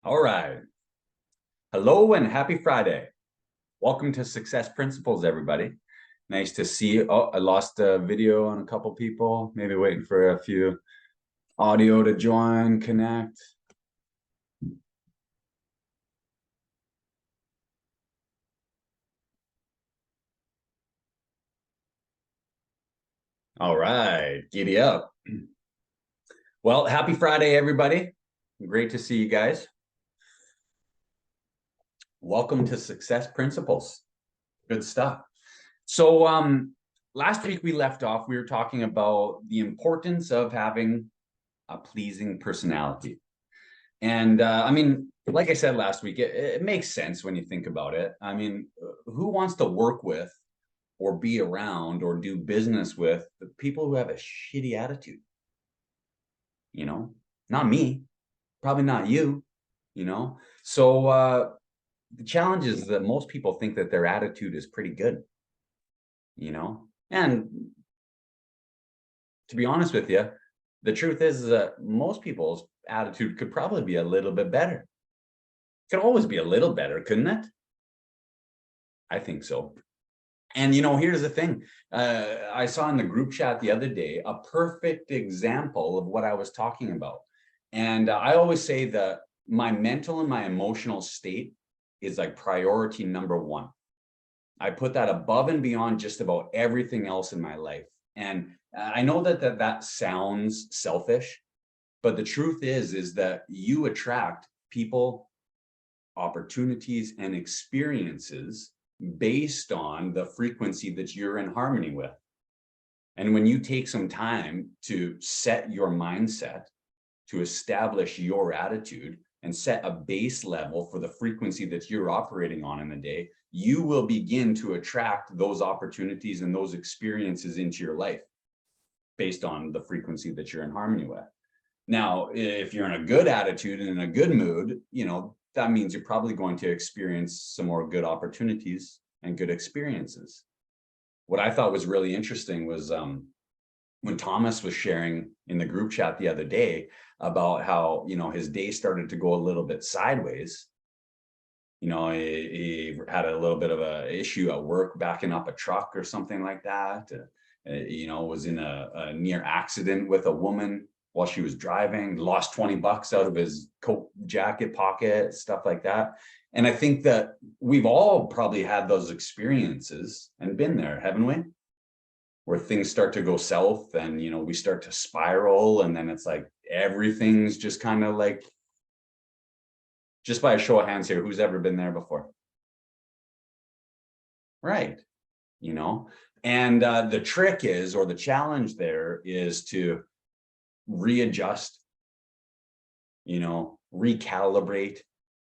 All right. Hello and happy Friday. Welcome to Success Principles, everybody. Nice to see you. Oh, I lost a video on a couple people. Maybe waiting for a few audio to join, connect. All right, giddy up. Well, happy Friday, everybody. Great to see you guys. Welcome to Success Principles. Good stuff. So last week we left off, we were talking about the importance of having a pleasing personality. And I mean, like I said last week, it makes sense when you think about it. I mean, who wants to work with or be around or do business with the people who have a shitty attitude? You know, not me, probably not you, you know? So the challenge is that most people think that their attitude is pretty good, you know? And to be honest with you, the truth is that most people's attitude could probably be a little bit better. Could always be a little better, couldn't it? I think so. And here's the thing. I saw in the group chat the other day a perfect example of what I was talking about. And I always say that my mental and my emotional state is like priority number one. I put that above and beyond just about everything else in my life. And I know that sounds selfish, but the truth is that you attract people, opportunities, and experiences based on the frequency that you're in harmony with. And when you take some time to set your mindset, to establish your attitude and set a base level for the frequency that you're operating on in the day, you will begin to attract those opportunities and those experiences into your life based on the frequency that you're in harmony with. Now, if you're in a good attitude and in a good mood, that means you're probably going to experience some more good opportunities and good experiences. What I thought was really interesting was when Thomas was sharing in the group chat the other day about how, his day started to go a little bit sideways. He had a little bit of a issue at work, backing up a truck or something like that. Was in a near accident with a woman while she was driving, lost 20 bucks out of his coat jacket pocket, stuff like that. And I think that we've all probably had those experiences and been there, haven't we? Where things start to go south and, we start to spiral, and then it's like everything's just kind of like, just by a show of hands here, who's ever been there before? Right. And the trick is, or the challenge there is to readjust, recalibrate,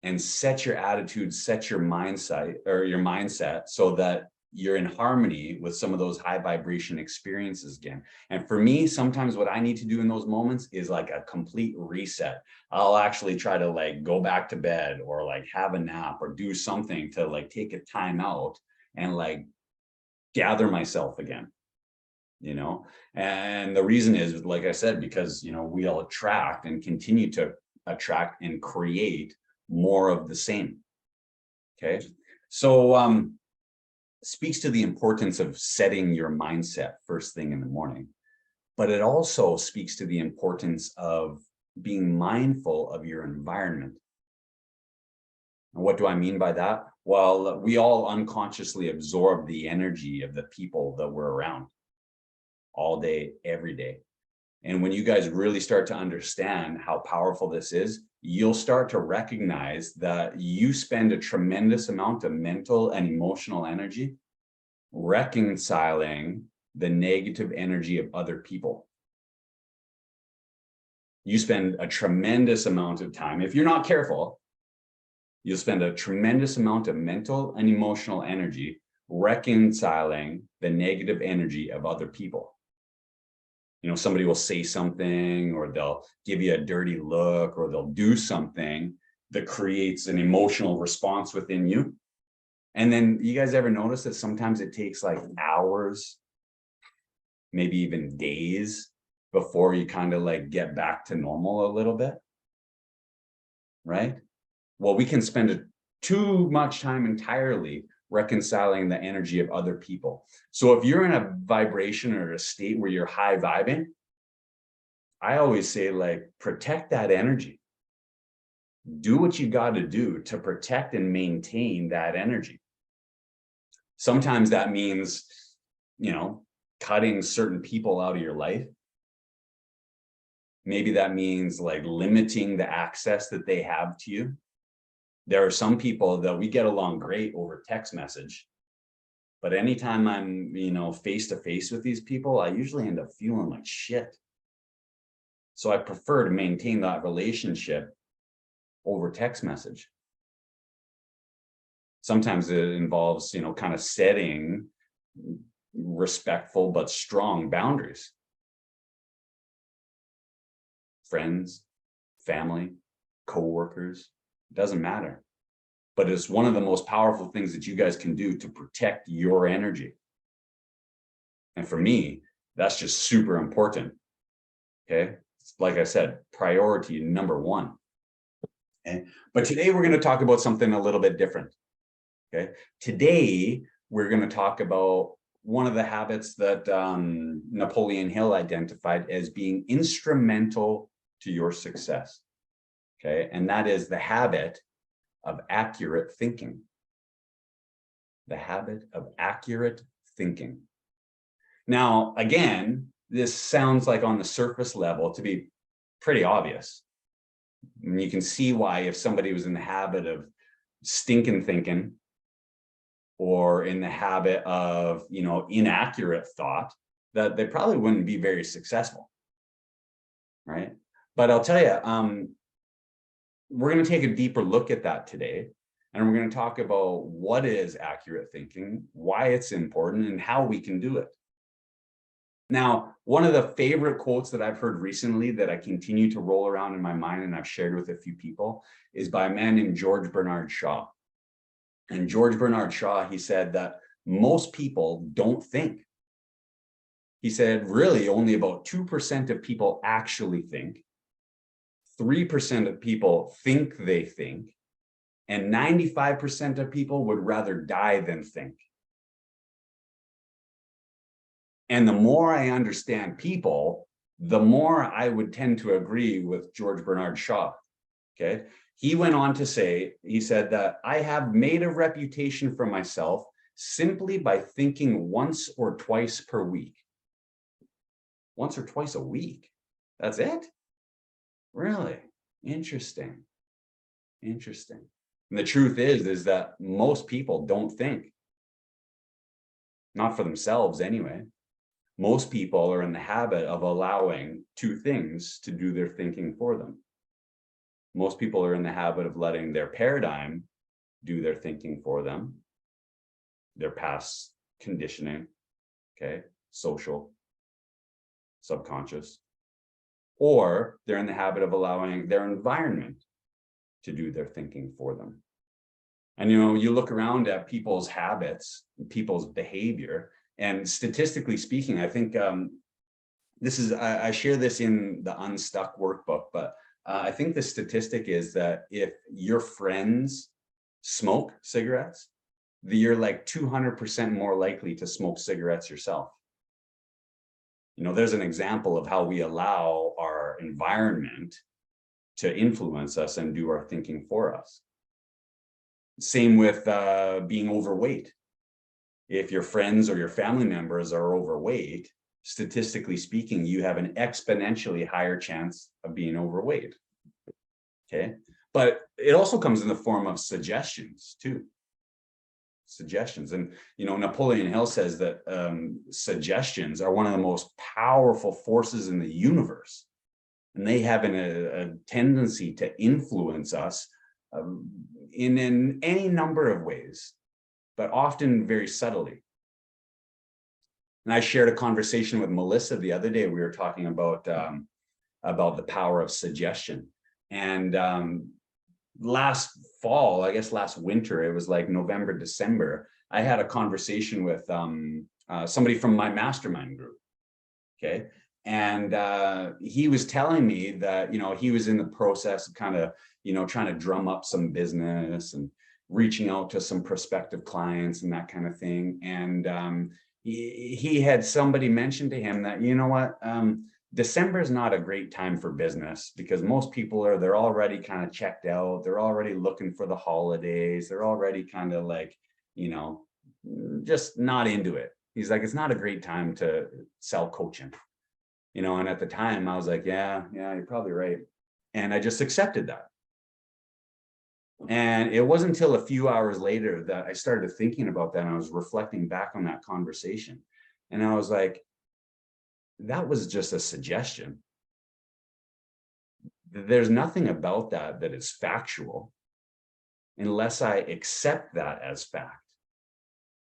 and set your attitude, set your mindset so that you're in harmony with some of those high vibration experiences again. And for me, sometimes what I need to do in those moments is like a complete reset. I'll actually try to like go back to bed or like have a nap or do something to like take a time out and like gather myself again. And the reason is, like I said, because we'll attract and continue to attract and create more of the same. Okay, so speaks to the importance of setting your mindset first thing in the morning, but it also speaks to the importance of being mindful of your environment. And what do I mean by that? Well, we all unconsciously absorb the energy of the people that we're around all day, every day. And when you guys really start to understand how powerful this is, you'll start to recognize that you spend a tremendous amount of mental and emotional energy reconciling the negative energy of other people. You spend a tremendous amount of time, if you're not careful, you'll spend a tremendous amount of mental and emotional energy reconciling the negative energy of other people. Somebody will say something, or they'll give you a dirty look, or they'll do something that creates an emotional response within you. And then you guys ever notice that sometimes it takes like hours, maybe even days before you kind of like get back to normal a little bit, right? Well, we can spend too much time entirely reconciling the energy of other people. So if you're in a vibration or a state where you're high vibing, I always say, like, protect that energy. Do what you got to do to protect and maintain that energy. Sometimes that means, cutting certain people out of your life. Maybe that means like limiting the access that they have to you. There are some people that we get along great over text message, but anytime I'm, face to face with these people, I usually end up feeling like shit. So I prefer to maintain that relationship over text message. Sometimes it involves, kind of setting respectful but strong boundaries. Friends, family, coworkers, doesn't matter. But it's one of the most powerful things that you guys can do to protect your energy. And for me, that's just super important. Okay. Like I said, priority number one. Okay. But today we're going to talk about something a little bit different. Okay. Today we're going to talk about one of the habits that Napoleon Hill identified as being instrumental to your success. Okay. And that is the habit of accurate thinking. The habit of accurate thinking. Now, again, this sounds like on the surface level to be pretty obvious. And you can see why if somebody was in the habit of stinking thinking or in the habit of, inaccurate thought, that they probably wouldn't be very successful, right? But I'll tell you, we're going to take a deeper look at that today. And we're going to talk about what is accurate thinking, why it's important, and how we can do it. Now, one of the favorite quotes that I've heard recently that I continue to roll around in my mind and I've shared with a few people is by a man named George Bernard Shaw. And George Bernard Shaw, he said that most people don't think. He said, really, only about 2% of people actually think. 3% of people think they think, and 95% of people would rather die than think. And the more I understand people, the more I would tend to agree with George Bernard Shaw. Okay. He went on to say, he said that I have made a reputation for myself simply by thinking once or twice per week. Once or twice a week. That's it? Really? Interesting. Interesting. And the truth is that most people don't think. Not for themselves anyway. Most people are in the habit of allowing two things to do their thinking for them. Most people are in the habit of letting their paradigm do their thinking for them, their past conditioning, okay, social, subconscious, or they're in the habit of allowing their environment to do their thinking for them. And, you look around at people's habits, people's behavior, and statistically speaking, I think I share this in the Unstuck workbook, but I think the statistic is that if your friends smoke cigarettes, you're like 200% more likely to smoke cigarettes yourself. There's an example of how we allow our environment to influence us and do our thinking for us. Same with being overweight. If your friends or your family members are overweight, statistically speaking, you have an exponentially higher chance of being overweight. Okay. But it also comes in the form of suggestions too. Suggestions. And, Napoleon Hill says that suggestions are one of the most powerful forces in the universe. And they have a tendency to influence us in any number of ways, but often very subtly. And I shared a conversation with Melissa the other day. We were talking about the power of suggestion. And last fall, I guess last winter, it was like November, December, I had a conversation with somebody from my mastermind group. Okay. And he was telling me that, he was in the process of kind of, trying to drum up some business and reaching out to some prospective clients and that kind of thing. And he had somebody mention to him that, you know what, December is not a great time for business because most people they're already kind of checked out. They're already looking for the holidays. They're already kind of like, just not into it. He's like, it's not a great time to sell coaching. And at the time I was like, yeah, you're probably right. And I just accepted that. And it wasn't until a few hours later that I started thinking about that. And I was reflecting back on that conversation. And I was like, that was just a suggestion. There's nothing about that that is factual unless I accept that as fact.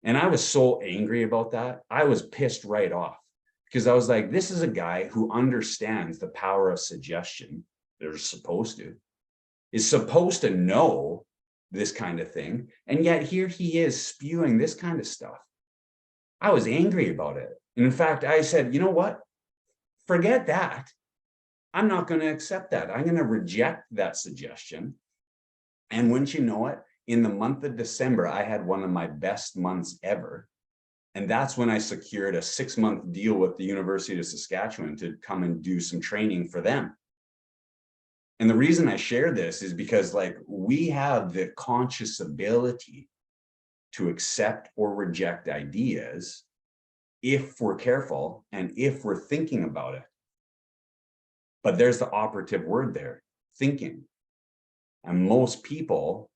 And I was so angry about that. I was pissed right off because I was like, this is a guy who understands the power of suggestion. They're supposed to, is supposed to know this kind of thing. And yet here he is spewing this kind of stuff. I was angry about it. And in fact, I said, you know what? Forget that. I'm not going to accept that. I'm going to reject that suggestion. And wouldn't you know it, in the month of December, I had one of my best months ever. And that's when I secured a 6-month deal with the University of Saskatchewan to come and do some training for them. And the reason I share this is because we have the conscious ability to accept or reject ideas if we're careful and if we're thinking about it. But there's the operative word there, thinking. And most people,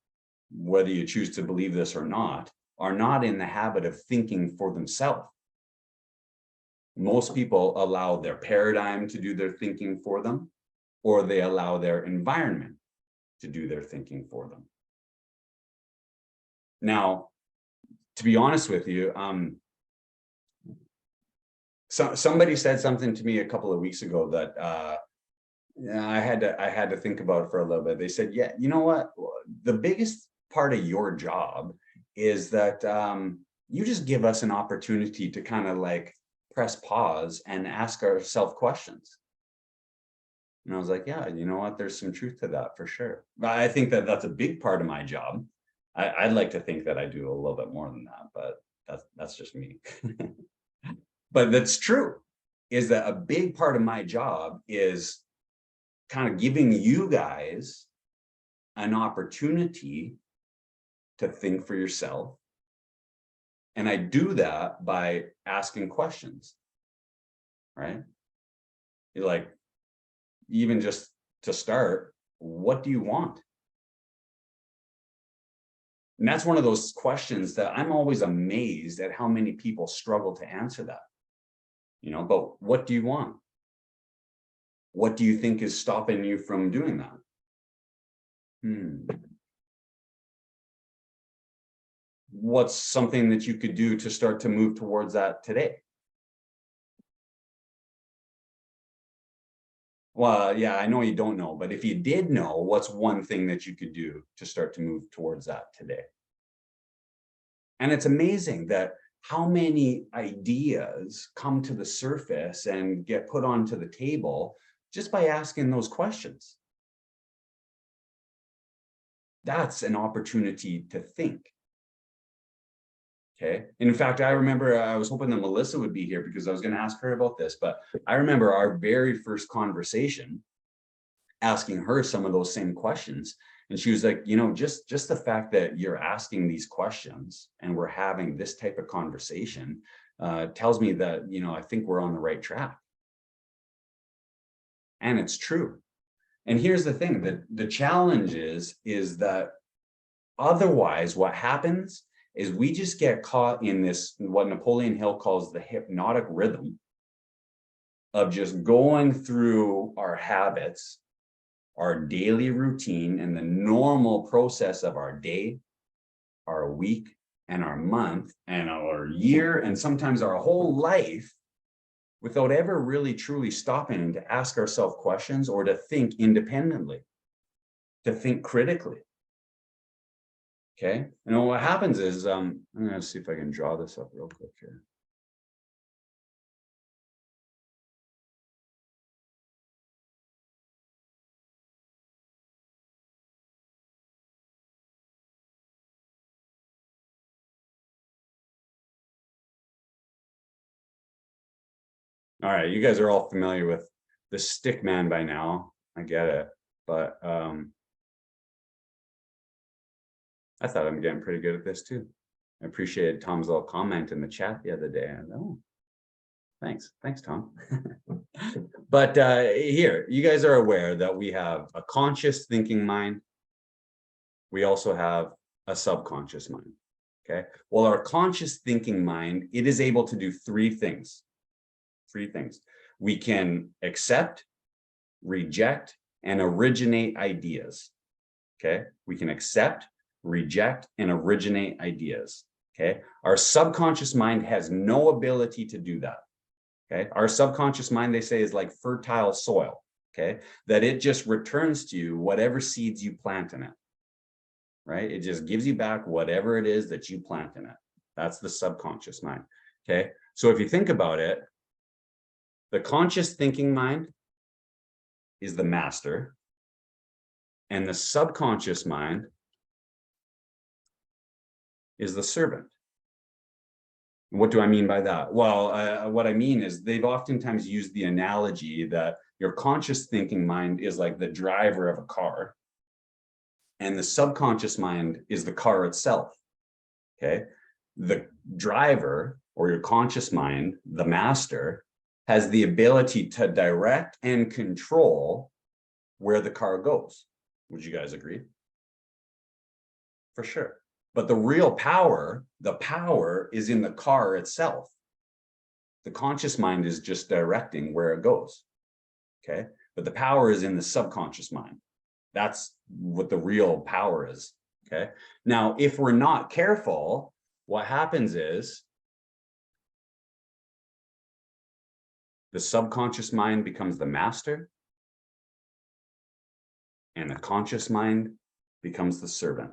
whether you choose to believe this or not, are not in the habit of thinking for themselves. Most people allow their paradigm to do their thinking for them, or they allow their environment to do their thinking for them. Now, to be honest with you, somebody said something to me a couple of weeks ago that I had to think about it for a little bit. They said, yeah, you know what? The biggest part of your job is that you just give us an opportunity to kind of press pause and ask ourselves questions. And I was like, yeah, you know what? There's some truth to that for sure. But I think that that's a big part of my job. I'd like to think that I do a little bit more than that, but that's just me. But that's true, is that a big part of my job is kind of giving you guys an opportunity to think for yourself. And I do that by asking questions, right? You're even just to start, what do you want? And that's one of those questions that I'm always amazed at how many people struggle to answer that. But what do you want? What do you think is stopping you from doing that? What's something that you could do to start to move towards that today? Well, yeah, I know you don't know, but if you did know, what's one thing that you could do to start to move towards that today? And it's amazing that how many ideas come to the surface and get put onto the table just by asking those questions. That's an opportunity to think. Okay. And in fact, I remember I was hoping that Melissa would be here because I was going to ask her about this, but I remember our very first conversation asking her some of those same questions. And she was like, just the fact that you're asking these questions and we're having this type of conversation tells me that, I think we're on the right track. And it's true. And here's the thing, that the challenge is that otherwise what happens is we just get caught in this, what Napoleon Hill calls the hypnotic rhythm of just going through our habits, our daily routine, and the normal process of our day, our week, and our month, and our year, and sometimes our whole life, without ever really truly stopping to ask ourselves questions or to think independently, to think critically. Okay. And what happens is, I'm going to see if I can draw this up real quick here. All right, you guys are all familiar with the stick man by now. I get it, but I thought I'm getting pretty good at this too. I appreciated Tom's little comment in the chat the other day. Oh, thanks, Tom. But here, you guys are aware that we have a conscious thinking mind. We also have a subconscious mind. Okay. Well, our conscious thinking mind, it is able to do three things. We can accept, reject, and originate ideas. Okay. We can accept, reject, and originate ideas. Okay. Our subconscious mind has no ability to do that. Okay. Our subconscious mind, they say, is like fertile soil. Okay. That it just returns to you whatever seeds you plant in it. Right? It just gives you back whatever it is that you plant in it. That's the subconscious mind. Okay. So if you think about it, the conscious thinking mind is the master, and the subconscious mind is the servant. What do I mean by that? Well, what I mean is they've oftentimes used the analogy that your conscious thinking mind is like the driver of a car, and the subconscious mind is the car itself. Okay. The driver, or your conscious mind, the master, has the ability to direct and control where the car goes. Would you guys agree? For sure. But the real power, the power is in the car itself. The conscious mind is just directing where it goes. Okay. But the power is in the subconscious mind. That's what the real power is. Okay. Now, if we're not careful, what happens is the subconscious mind becomes the master, and the conscious mind becomes the servant.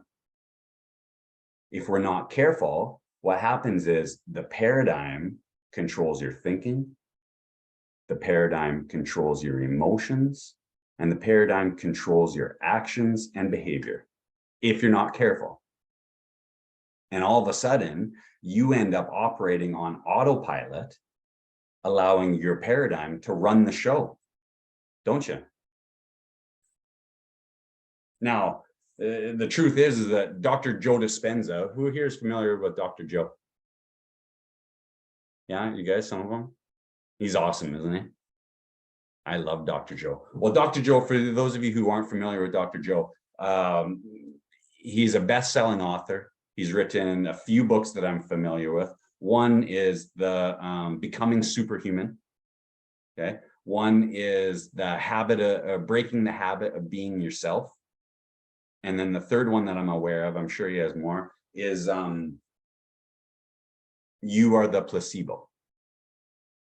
If we're not careful, what happens is the paradigm controls your thinking, the paradigm controls your emotions, and the paradigm controls your actions and behavior, if you're not careful. And all of a sudden, you end up operating on autopilot, allowing your paradigm to run the show, don't you? Now, the truth is that Dr. Joe Dispenza, who here is familiar with Dr. Joe? Yeah, you guys, some of them? He's awesome, isn't he? I love Dr. Joe. Well, Dr. Joe, for those of you who aren't familiar with Dr. Joe, he's a best-selling author. He's written a few books that I'm familiar with. One is the Becoming Superhuman. Okay. One is the habit of breaking the habit of being yourself. And then the third one that I'm aware of, I'm sure he has more, is You Are the Placebo,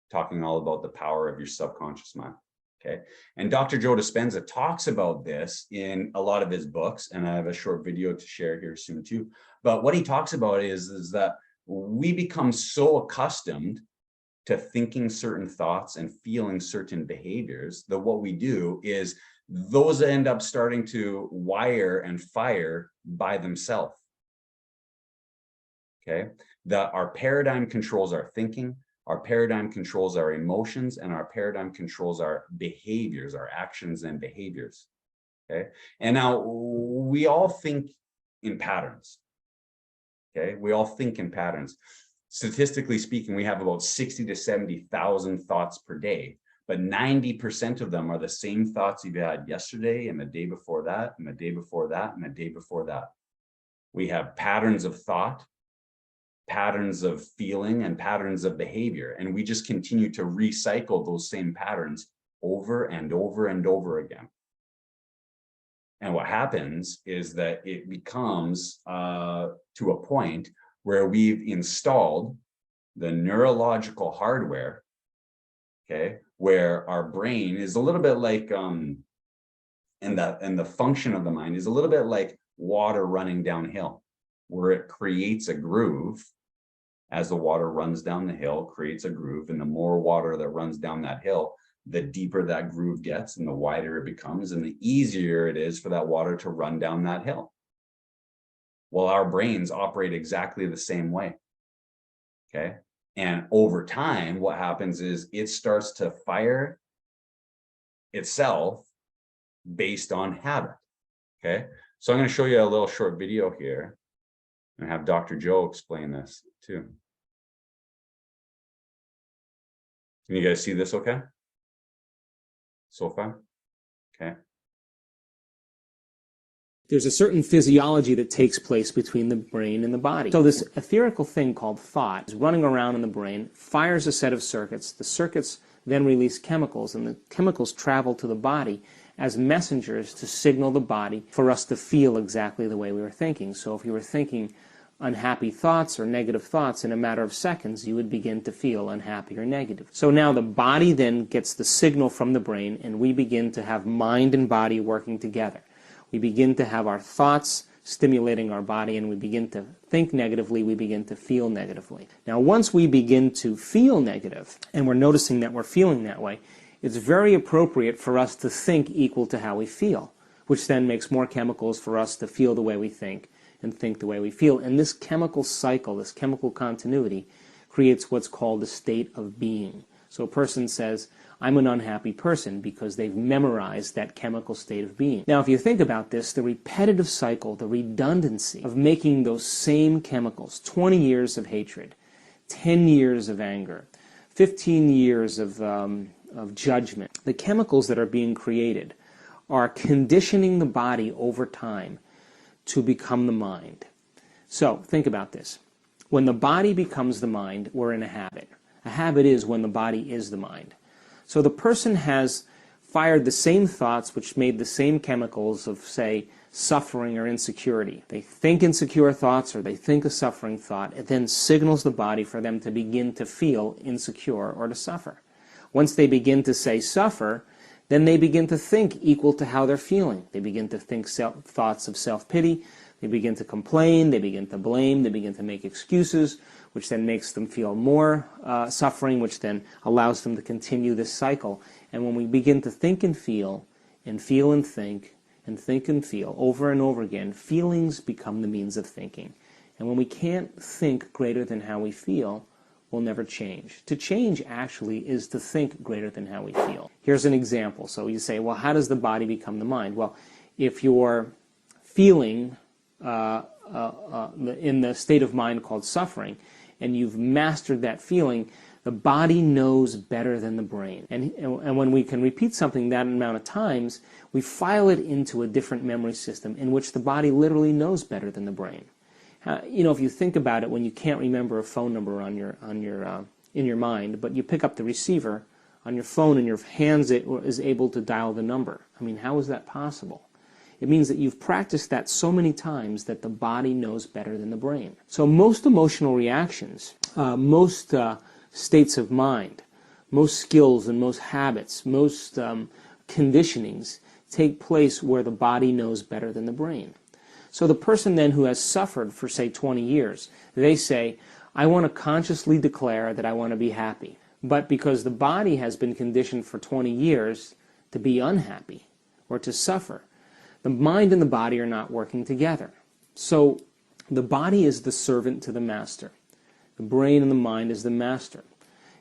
talking all about the power of your subconscious mind. Okay. And Dr. Joe Dispenza talks about this in a lot of his books, and I have a short video to share here soon too. But what he talks about is that we become so accustomed to thinking certain thoughts and feeling certain behaviors that what we do is those end up starting to wire and fire by themselves. Okay. That our paradigm controls our thinking, our paradigm controls our emotions, and our paradigm controls our behaviors, our actions and behaviors. Okay. And now we all think in patterns. Okay. We all think in patterns. Statistically speaking, we have about 60 to 70,000 thoughts per day, but 90% of them are the same thoughts you've had yesterday and the day before that, and the day before that, and the day before that. We have patterns of thought, patterns of feeling, and patterns of behavior, and we just continue to recycle those same patterns over and over and over again. And what happens is that it becomes to a point where we've installed the neurological hardware, okay, where our brain is a little bit like, and the function of the mind is a little bit like water running downhill, where it creates a groove as the water runs down the hill, creates a groove, and the more water that runs down that hill, the deeper that groove gets and the wider it becomes, and the easier it is for that water to run down that hill. Well, our brains operate exactly the same way. Okay. And over time, what happens is it starts to fire itself based on habit. Okay. So I'm going to show you a little short video here and have Dr. Joe explain this too. Can you guys see this okay? So far? Okay. There's a certain physiology that takes place between the brain and the body. So this etherical thing called thought is running around in the brain, fires a set of circuits. The circuits then release chemicals, and the chemicals travel to the body as messengers to signal the body for us to feel exactly the way we were thinking. So if you were thinking unhappy thoughts or negative thoughts, in a matter of seconds, you would begin to feel unhappy or negative. So now the body then gets the signal from the brain, and we begin to have mind and body working together. We begin to have our thoughts stimulating our body, and we begin to think negatively, we begin to feel negatively. Now, once we begin to feel negative, and we're noticing that we're feeling that way, it's very appropriate for us to think equal to how we feel, which then makes more chemicals for us to feel the way we think and think the way we feel. And this chemical cycle, this chemical continuity, creates what's called a state of being. So a person says, I'm an unhappy person, because they've memorized that chemical state of being. Now, if you think about this, the repetitive cycle, the redundancy of making those same chemicals, 20 years of hatred, 10 years of anger, 15 years of judgment, the chemicals that are being created are conditioning the body over time to become the mind. So think about this. When the body becomes the mind, we're in a habit. A habit is when the body is the mind. So the person has fired the same thoughts which made the same chemicals of, say, suffering or insecurity. They think insecure thoughts or they think a suffering thought. It then signals the body for them to begin to feel insecure or to suffer. Once they begin to say suffer, then they begin to think equal to how they're feeling. They begin to think thoughts of self-pity. They begin to complain. They begin to blame. They begin to make excuses, which then makes them feel more suffering, which then allows them to continue this cycle. And when we begin to think and feel and think and feel over and over again, feelings become the means of thinking. And when we can't think greater than how we feel, we'll never change. To change, actually, is to think greater than how we feel. Here's an example. So you say, well, how does the body become the mind? Well, if you're feeling in the state of mind called suffering, and you've mastered that feeling, the body knows better than the brain. And when we can repeat something that amount of times, we file it into a different memory system in which the body literally knows better than the brain. You know, if you think about it, when you can't remember a phone number in your mind, but you pick up the receiver on your phone and your hands is able to dial the number. I mean, how is that possible? It means that you've practiced that so many times that the body knows better than the brain. So most emotional reactions, most states of mind, most skills and most habits, most conditionings take place where the body knows better than the brain. So the person then who has suffered for, say, 20 years, they say, I want to consciously declare that I want to be happy. But because the body has been conditioned for 20 years to be unhappy or to suffer, the mind and the body are not working together. So the body is the servant to the master. The brain and the mind is the master.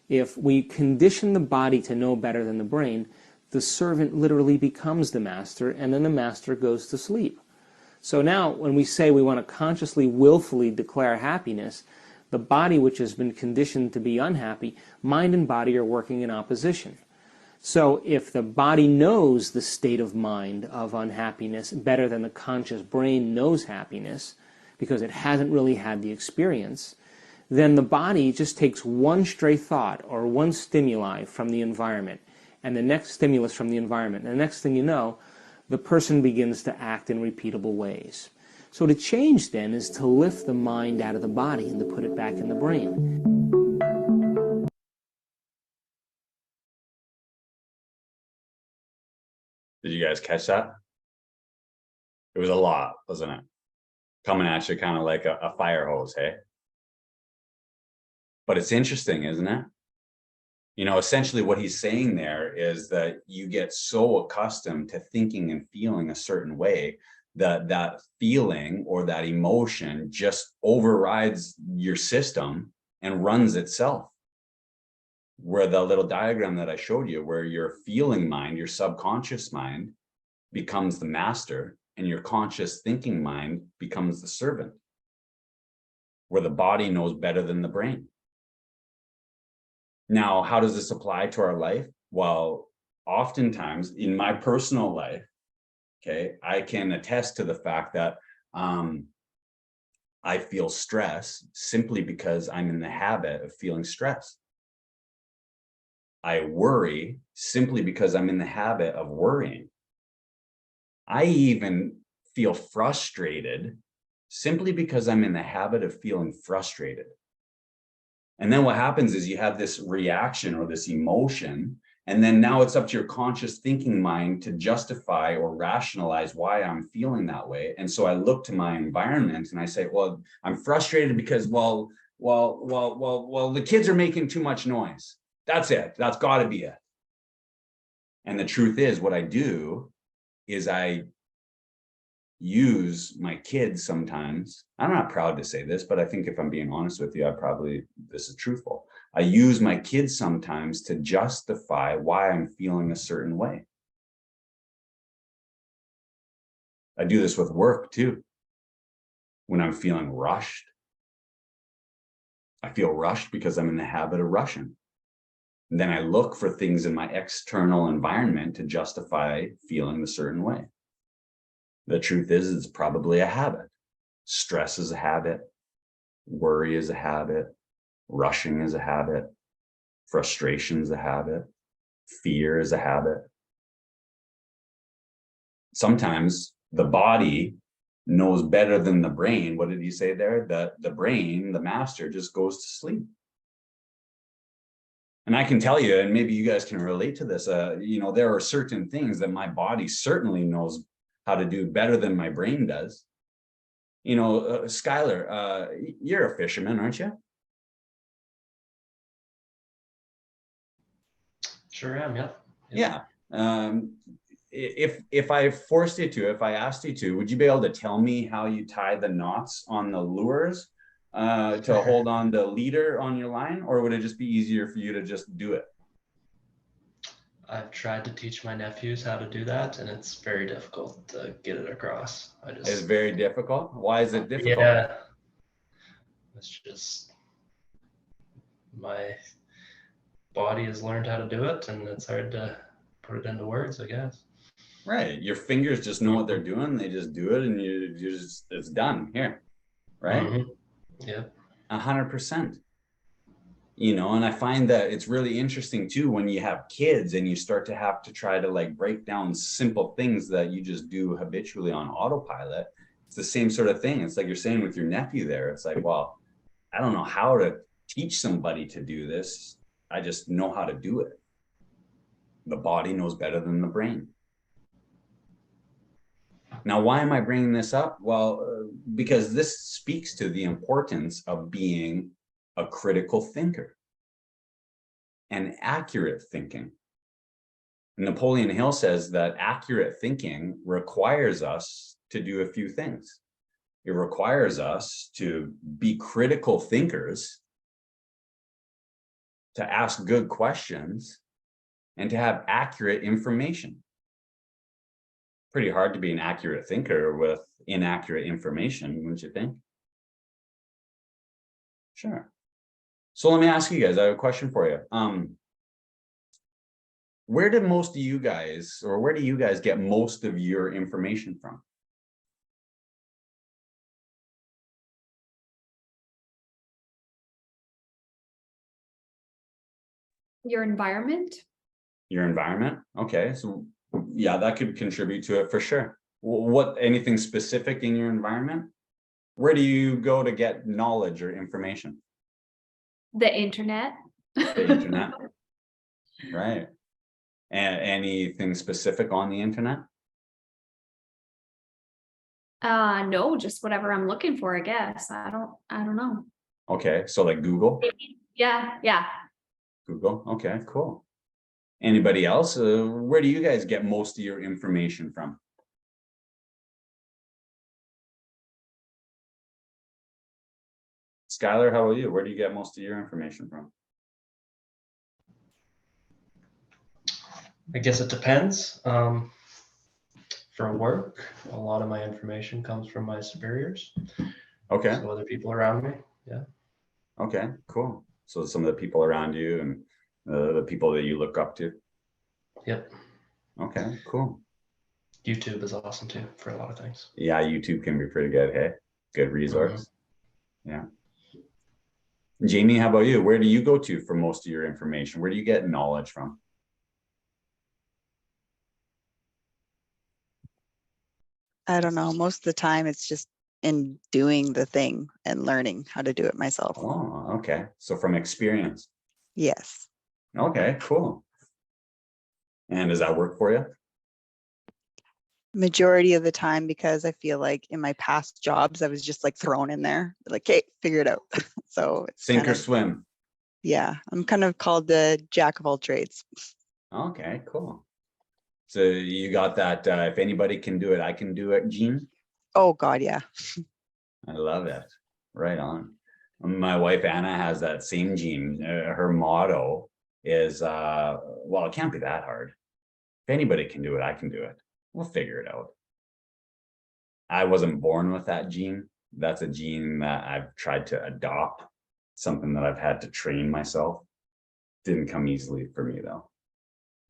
If we condition the body to know better than the brain, the servant literally becomes the master, and then the master goes to sleep. So now when we say we want to consciously, willfully declare happiness, the body, which has been conditioned to be unhappy, mind and body are working in opposition. So if the body knows the state of mind of unhappiness better than the conscious brain knows happiness, because it hasn't really had the experience, then the body just takes one stray thought or one stimuli from the environment and the next stimulus from the environment. And the next thing you know, the person begins to act in repeatable ways. So to change then is to lift the mind out of the body and to put it back in the brain. Did you guys catch that? It was a lot, wasn't it? Coming at you kind of like a fire hose, hey? But it's interesting, isn't it? You know, essentially what he's saying there is that you get so accustomed to thinking and feeling a certain way that that feeling or that emotion just overrides your system and runs itself. Where the little diagram that I showed you, where your feeling mind, your subconscious mind, becomes the master and your conscious thinking mind becomes the servant, where the body knows better than the brain. Now, how does this apply to our life? Well, oftentimes in my personal life, okay, I can attest to the fact that I feel stress simply because I'm in the habit of feeling stress. I worry simply because I'm in the habit of worrying. I even feel frustrated simply because I'm in the habit of feeling frustrated. And then what happens is you have this reaction or this emotion, and then now it's up to your conscious thinking mind to justify or rationalize why I'm feeling that way. And so I look to my environment and I say, well, I'm frustrated because, well, the kids are making too much noise. That's it. That's got to be it. And the truth is, what I do is I use my kids sometimes. I'm not proud to say this, but I think if I'm being honest with you, this is truthful. I use my kids sometimes to justify why I'm feeling a certain way. I do this with work too. When I'm feeling rushed, I feel rushed because I'm in the habit of rushing. And then I look for things in my external environment to justify feeling a certain way. The truth is, it's probably a habit. Stress is a habit. Worry is a habit. Rushing is a habit. Frustration is a habit. Fear is a habit. Sometimes the body knows better than the brain. What did you say there? The brain, the master, just goes to sleep. And I can tell you, and maybe you guys can relate to this, there are certain things that my body certainly knows how to do better than my brain does. Skylar, you're a fisherman, aren't you? Sure am, yeah. Yeah. If I forced you to, if I asked you to, would you be able to tell me how you tie the knots on the lures to hold on the leader on your line, or would it just be easier for you to just do it? I've tried to teach my nephews how to do that, and it's very difficult to get it across. It's very difficult. Why is it difficult? Yeah, it's just my body has learned how to do it, and it's hard to put it into words, I guess. Right. Your fingers just know what they're doing. They just do it, and you just, it's done here. Right. Mm-hmm. Yeah. 100%. And I find that it's really interesting too when you have kids and you start to have to try to like break down simple things that you just do habitually on autopilot. It's the same sort of thing. It's like you're saying with your nephew there. It's like, well, I don't know how to teach somebody to do this. I just know how to do it. The body knows better than the brain. Now, why am I bringing this up? Well, because this speaks to the importance of being a critical thinker and accurate thinking. Napoleon Hill says that accurate thinking requires us to do a few things. It requires us to be critical thinkers, to ask good questions, and to have accurate information. Pretty hard to be an accurate thinker with inaccurate information, wouldn't you think? Sure. So let me ask you guys, I have a question for you. Where do you guys get most of your information from? Your environment. Your environment? Okay, so yeah, that could contribute to it for sure. Anything specific in your environment? Where do you go to get knowledge or information? The internet. The internet. Right. And anything specific on the internet? No, just whatever I'm looking for, I guess. I don't know. Okay, so like Google? Yeah. Google, okay, cool. Anybody else? Where do you guys get most of your information from? Skylar, how about you? Where do you get most of your information from? I guess it depends. For work, a lot of my information comes from my superiors, Okay, so other people around me. Yeah. okay, cool. So some of the people around you and the people that you look up to. Yep. Okay, cool. YouTube is awesome too for a lot of things. Yeah, YouTube can be pretty good. Hey, good resource. Yeah. Jamie, how about you? Where do you go to for most of your information? Where do you get knowledge from? I don't know. Most of the time it's just in doing the thing and learning how to do it myself. Oh, okay. So from experience. Yes. Okay, cool. And does that work for you? Majority of the time, because I feel like in my past jobs, I was just like thrown in there, like, hey, figure it out. So it's Sink kind or of, swim? yeah, I'm kind of called the jack of all trades. Okay, cool. So you got that, if anybody can do it, I can do it, Gene? Oh God, yeah. I love it. Right on. My wife Anna has that same gene. Her motto is, well, it can't be that hard. If anybody can do it, I can do it. We'll figure it out. I wasn't born with that gene. That's a gene that I've tried to adopt, something that I've had to train myself. Didn't come easily for me though,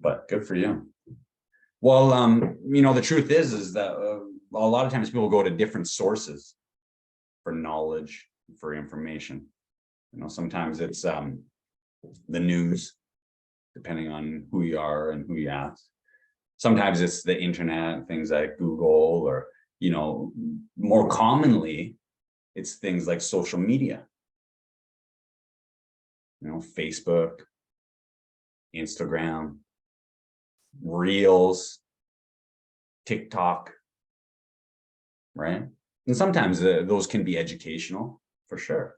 but good for you. Well, the truth is that a lot of times people go to different sources for knowledge, for information. Sometimes it's the news, depending on who you are and who you ask. Sometimes it's the internet, things like Google, or, more commonly, it's things like social media. Facebook, Instagram, Reels, TikTok, right? And sometimes those can be educational, for sure.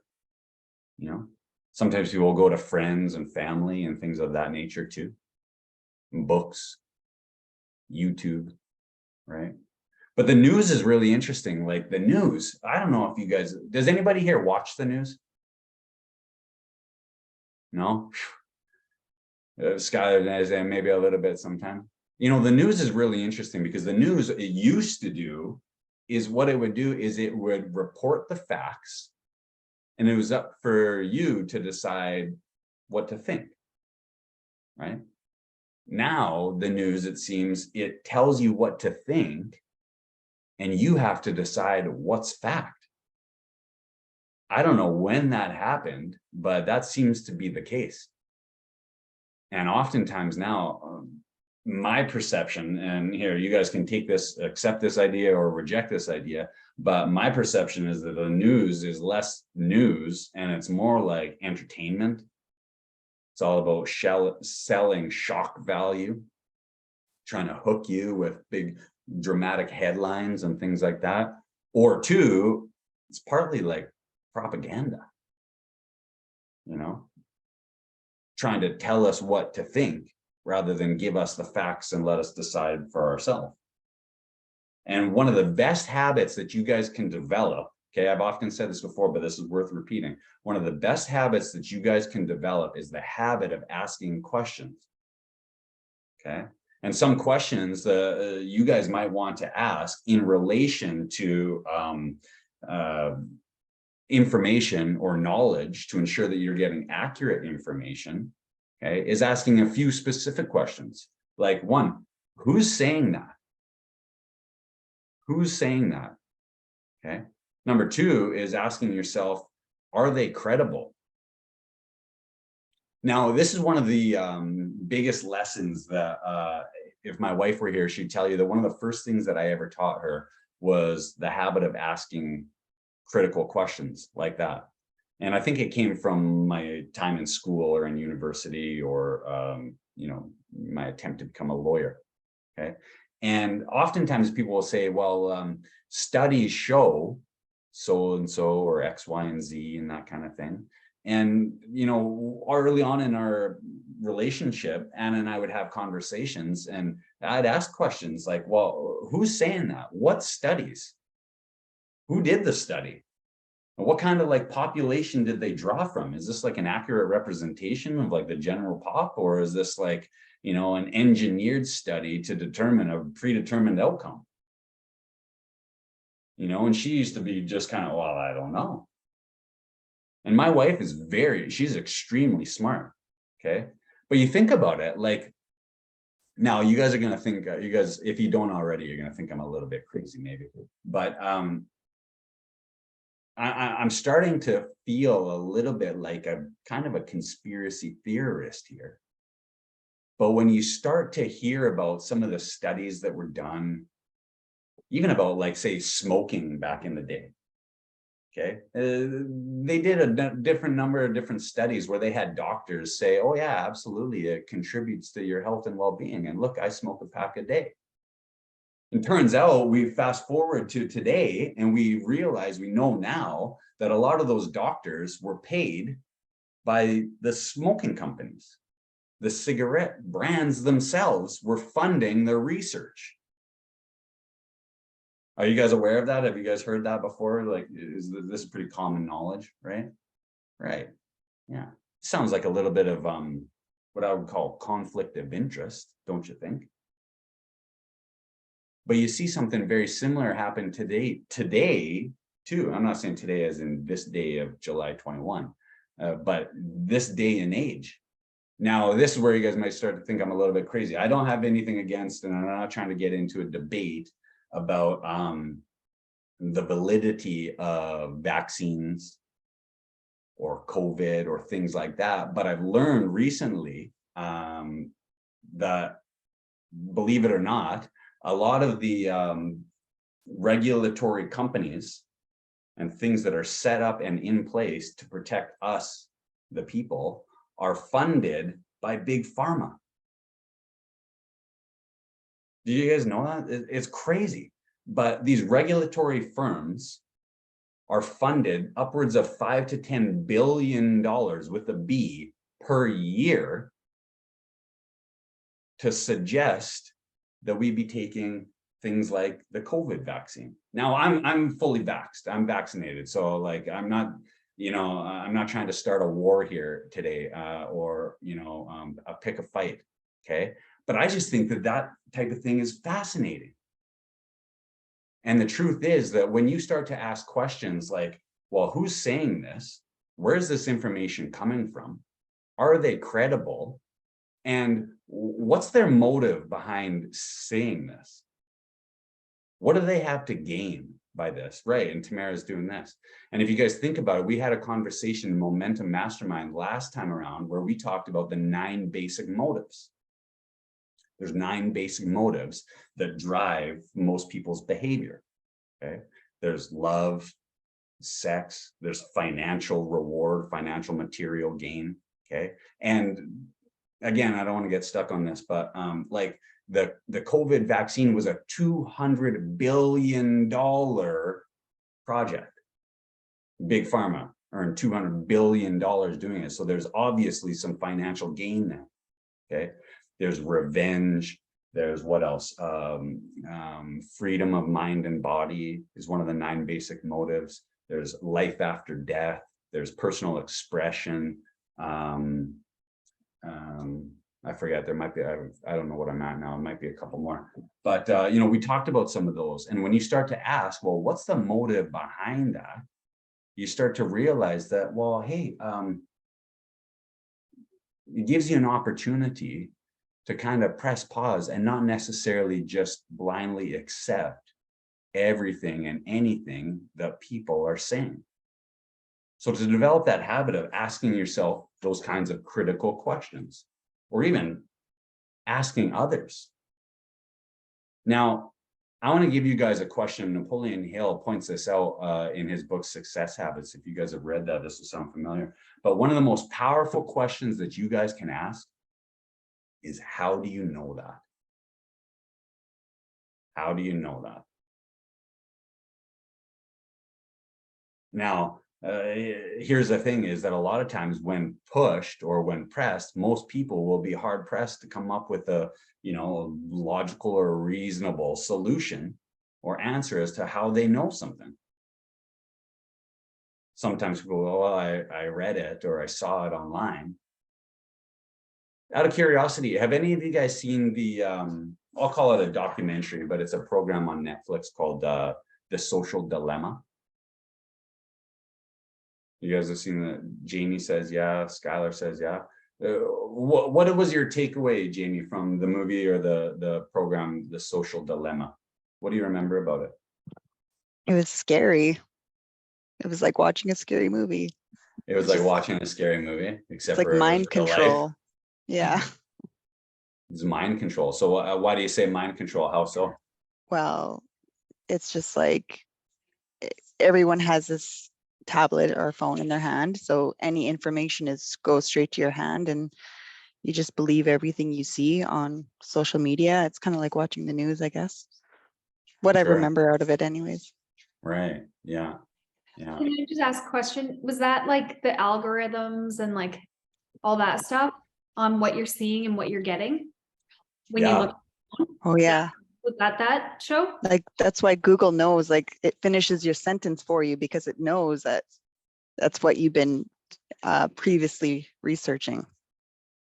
Sometimes people go to friends and family and things of that nature too. Books, YouTube, right? But the news is really interesting. Like the news, I don't know if you guys, does anybody here watch the news? No? Skylar does, and maybe a little bit sometime. The news is really interesting because the news, it used to do is what it would do is it would report the facts, and it was up for you to decide what to think, right? Now, the news, it seems, it tells you what to think, and you have to decide what's fact. I don't know when that happened, but that seems to be the case. And oftentimes now, my perception, and here, you guys can take this, accept this idea or reject this idea, but my perception is that the news is less news and it's more like entertainment. It's all about selling shock value, trying to hook you with big dramatic headlines and things like that. Or two, it's partly like propaganda, trying to tell us what to think rather than give us the facts and let us decide for ourselves. And one of the best habits that you guys can develop, okay, I've often said this before, but this is worth repeating. One of the best habits that you guys can develop is the habit of asking questions, okay? And some questions you guys might want to ask in relation to information or knowledge to ensure that you're getting accurate information, okay, is asking a few specific questions. Like one, who's saying that? Who's saying that? Okay. Number two is asking yourself, are they credible? Now, this is one of the biggest lessons that if my wife were here, she'd tell you that one of the first things that I ever taught her was the habit of asking critical questions like that. And I think it came from my time in school or in university or, my attempt to become a lawyer. Okay. And oftentimes people will say, well, studies show so-and-so or X, Y, and Z and that kind of thing. And, early on in our relationship, Anna and I would have conversations and I'd ask questions like, well, who's saying that? What studies? Who did the study? And what kind of like population did they draw from? Is this like an accurate representation of like the general pop, or is this like, you know, an engineered study to determine a predetermined outcome? You know, and she used to be just kind of, well, I don't know. And my wife is she's extremely smart. Okay. But you think about it, like, now you guys are going to think, you guys, if you don't already, you're going to think I'm a little bit crazy maybe, but I'm starting to feel a little bit like a kind of a conspiracy theorist here. But when you start to hear about some of the studies that were done, even about like, say, smoking back in the day, okay, they did a different number of different studies where they had doctors say, oh yeah, absolutely, it contributes to your health and well-being. And look, I smoke a pack a day. It turns out we fast forward to today and we realize, we know now that a lot of those doctors were paid by the smoking companies. The cigarette brands themselves were funding their research. Are you guys aware of that? Have you guys heard that before? Like, is this pretty common knowledge, right? Right. Yeah. Sounds like a little bit of what I would call conflict of interest, don't you think? But you see something very similar happen today too. I'm not saying today as in this day of July 21, but this day and age. Now, this is where you guys might start to think I'm a little bit crazy. I don't have anything against, and I'm not trying to get into a debate about the validity of vaccines or COVID or things like that. But I've learned recently that, believe it or not, a lot of the regulatory companies and things that are set up and in place to protect us, the people, are funded by big pharma. Do you guys know that? It's crazy. But these regulatory firms are funded upwards of $5 to $10 billion with a B per year to suggest that we be taking things like the COVID vaccine. Now, I'm fully vaxxed. I'm vaccinated. So like, I'm not, you know, I'm not trying to start a war here today or, you know, pick a fight. Okay. But I just think that that type of thing is fascinating. And the truth is that when you start to ask questions like, well, who's saying this? Where's this information coming from? Are they credible? And what's their motive behind saying this? What do they have to gain by this? Right. And Tamara's doing this. And if you guys think about it, we had a conversation in Momentum Mastermind last time around where we talked about the 9 basic motives. There's 9 basic motives that drive most people's behavior. Okay. There's love, sex, there's financial reward, financial material gain. Okay. And again, I don't want to get stuck on this, but like the COVID vaccine was a $200 billion project. Big pharma earned $200 billion doing it. So there's obviously some financial gain there. Okay. There's revenge. There's what else? Freedom of mind and body is one of the 9 basic motives. There's life after death. There's personal expression. I forget, there might be, I don't know what I'm at now. It might be a couple more, but you know, we talked about some of those. And when you start to ask, well, what's the motive behind that? You start to realize that, well, hey, it gives you an opportunity to kind of press pause and not necessarily just blindly accept everything and anything that people are saying. So to develop that habit of asking yourself those kinds of critical questions, or even asking others. Now, I want to give you guys a question. Napoleon Hill points this out in his book, Success Habits. If you guys have read that, this will sound familiar. But one of the most powerful questions that you guys can ask is, how do you know that? How do you know that? Now, here's the thing is that a lot of times when pushed or when pressed, most people will be hard pressed to come up with a, you know, logical or reasonable solution or answer as to how they know something. sometimes people go, well, I read it or I saw it online. Out of curiosity, have any of you guys seen the, I'll call it a documentary, but it's a program on Netflix called The Social Dilemma? You guys have seen that? Jamie says, yeah. Skylar says, yeah. What was your takeaway, Jamie, from the movie or the program, The Social Dilemma? What do you remember about it? It was scary. It was like watching a scary movie. It was It's like just- watching a scary movie, It's except like for it was mind real life. control. Yeah. It's mind control. So why do you say mind control? How so? Well, it's just like everyone has this tablet or phone in their hand. So any information goes straight to your hand and you just believe everything you see on social media. It's kind of like watching the news, I guess. What I Sure. remember out of it anyways. Right. Yeah. Yeah. Can I just ask a question? Was that like the algorithms and like all that stuff on what you're seeing and what you're getting? When you Yeah. look, Oh yeah. was that show? Like that's why Google knows, like it finishes your sentence for you because it knows that that's what you've been previously researching.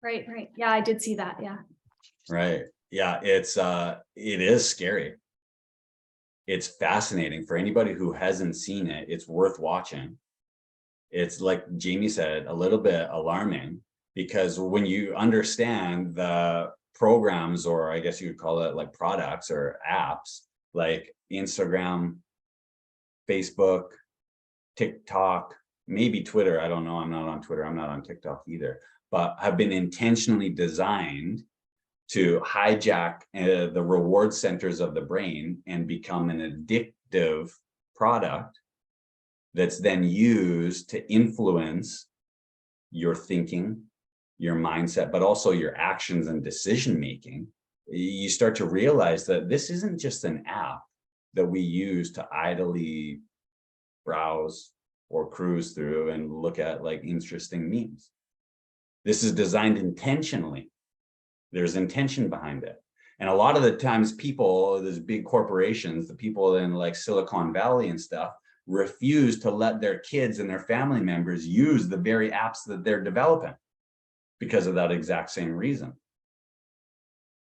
Right, right. Yeah, I did see that. Yeah. Right. Yeah. It is scary. It's fascinating for anybody who hasn't seen it. It's worth watching. It's like Jamie said, a little bit alarming because when you understand the programs, or I guess you could call it like products or apps like Instagram, Facebook, TikTok, maybe Twitter. I don't know. I'm not on Twitter. I'm not on TikTok either, but have been intentionally designed to hijack the reward centers of the brain and become an addictive product that's then used to influence your thinking, your mindset, but also your actions and decision making. You start to realize that this isn't just an app that we use to idly browse or cruise through and look at like interesting memes. This is designed intentionally. There's intention behind it. And a lot of the times people, these big corporations, the people in like Silicon Valley and stuff, refuse to let their kids and their family members use the very apps that they're developing because of that exact same reason.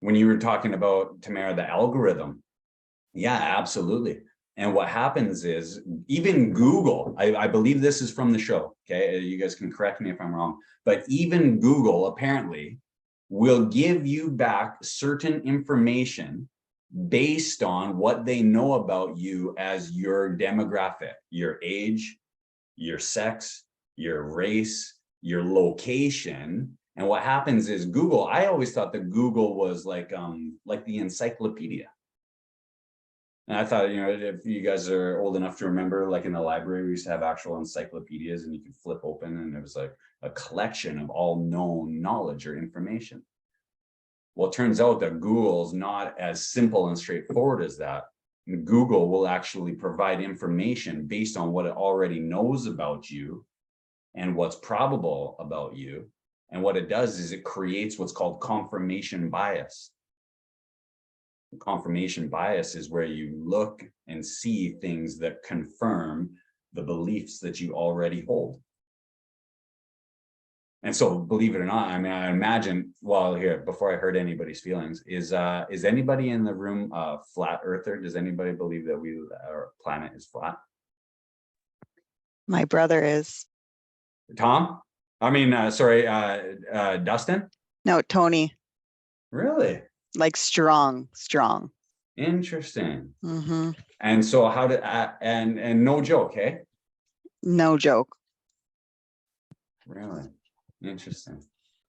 When you were talking about, Tamara, the algorithm, yeah, absolutely. And what happens is even Google, I believe this is from the show, okay? You guys can correct me if I'm wrong, but even Google apparently will give you back certain information based on what they know about you as your demographic, your age, your sex, your race, your location. And what happens is Google, I always thought that Google was like the encyclopedia. And I thought, you know, if you guys are old enough to remember, like in the library, we used to have actual encyclopedias and you could flip open and it was like a collection of all known knowledge or information. Well, it turns out that Google's not as simple and straightforward as that. Google will actually provide information based on what it already knows about you and what's probable about you. And what it does is it creates what's called confirmation bias. Confirmation bias is where you look and see things that confirm the beliefs that you already hold. And so, believe it or not, I mean, I imagine, well, here, before I hurt anybody's feelings, is anybody in the room a flat earther? Does anybody believe that our planet is flat? My brother is. Tom? I mean, sorry, Dustin? No, Tony, Really? like strong. Interesting. Mm-hmm. And so how did, and no joke, hey? No joke. Really? Interesting.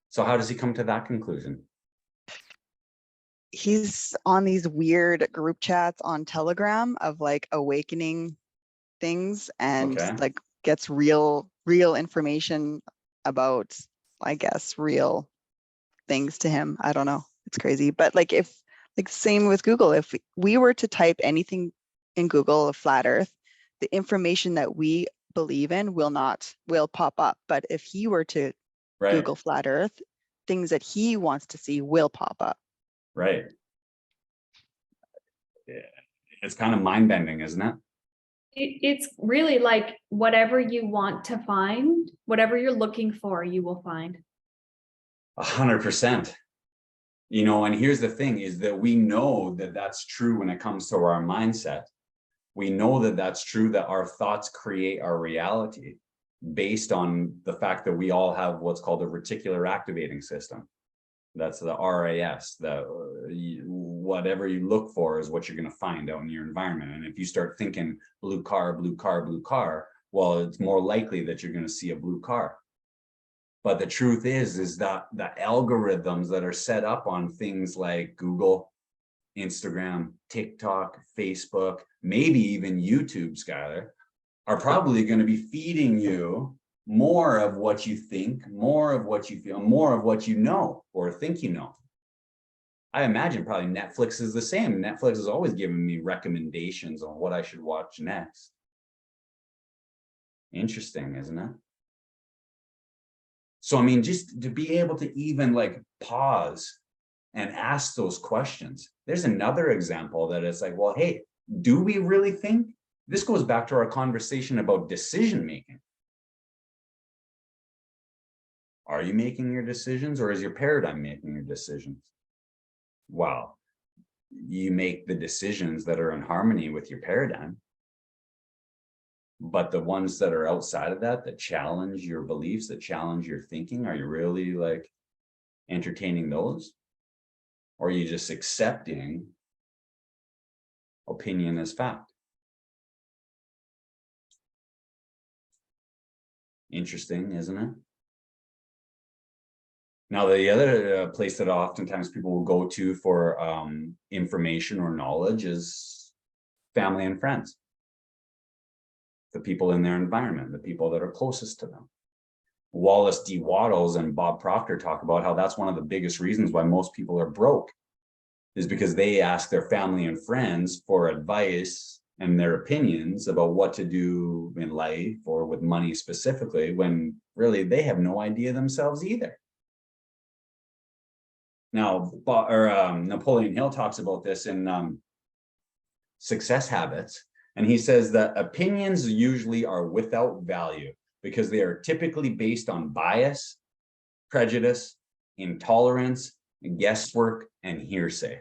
So how does he come to that conclusion? He's on these weird group chats on Telegram of like awakening things and Okay. like gets real information about, I guess, real things to him. I don't know. It's crazy. But like same with Google, if we were to type anything in Google of flat earth, the information that we believe in will pop up. But if he were to Right. Google flat earth, things that he wants to see will pop up. Right. Yeah. It's kind of mind bending, isn't it? It's really like whatever you want to find, whatever you're looking for, you will find. 100%. You know, and here's the thing is that we know that that's true when it comes to our mindset. We know that that's true, that our thoughts create our reality based on the fact that we all have what's called a reticular activating system. That's the RAS, whatever you look for is what you're going to find out in your environment. And if you start thinking blue car, blue car, blue car, well, it's more likely that you're going to see a blue car. But the truth is that the algorithms that are set up on things like Google, Instagram, TikTok, Facebook, maybe even YouTube, Skylar, are probably going to be feeding you more of what you think, more of what you feel, more of what you know or think you know. I imagine probably Netflix is the same. Netflix is always giving me recommendations on what I should watch next. Interesting, isn't it? So, I mean, just to be able to even like pause and ask those questions. There's another example that it's like, well, hey, do we really think? This goes back to our conversation about decision making. Are you making your decisions, or is your paradigm making your decisions? Well, you make the decisions that are in harmony with your paradigm. But the ones that are outside of that, that challenge your beliefs, that challenge your thinking, are you really like entertaining those? Or are you just accepting opinion as fact? Interesting, isn't it? Now, the other place that oftentimes people will go to for information or knowledge is family and friends. The people in their environment, the people that are closest to them. Wallace D. Wattles and Bob Proctor talk about how that's one of the biggest reasons why most people are broke, is because they ask their family and friends for advice and their opinions about what to do in life or with money specifically, when really they have no idea themselves either. Now, Napoleon Hill talks about this in Success Habits, and he says that opinions usually are without value because they are typically based on bias, prejudice, intolerance, guesswork, and hearsay.